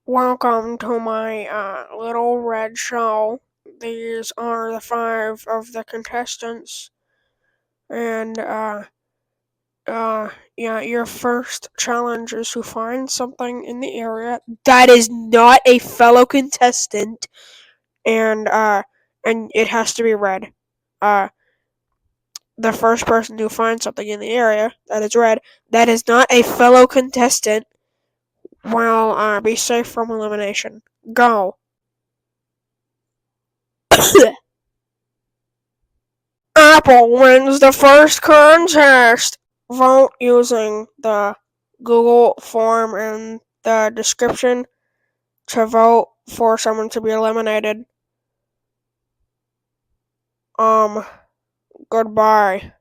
Welcome to my little red show. These are the five of the contestants, and yeah, your first challenge is to find something in the area that is not a fellow contestant, and it has to be red. Uh, the first person who finds something in the area that is red that is not a fellow contestant will be safe from elimination. Go. Apple wins the first contest. Vote using the Google form in the description to vote for someone to be eliminated. Um, Goodbye.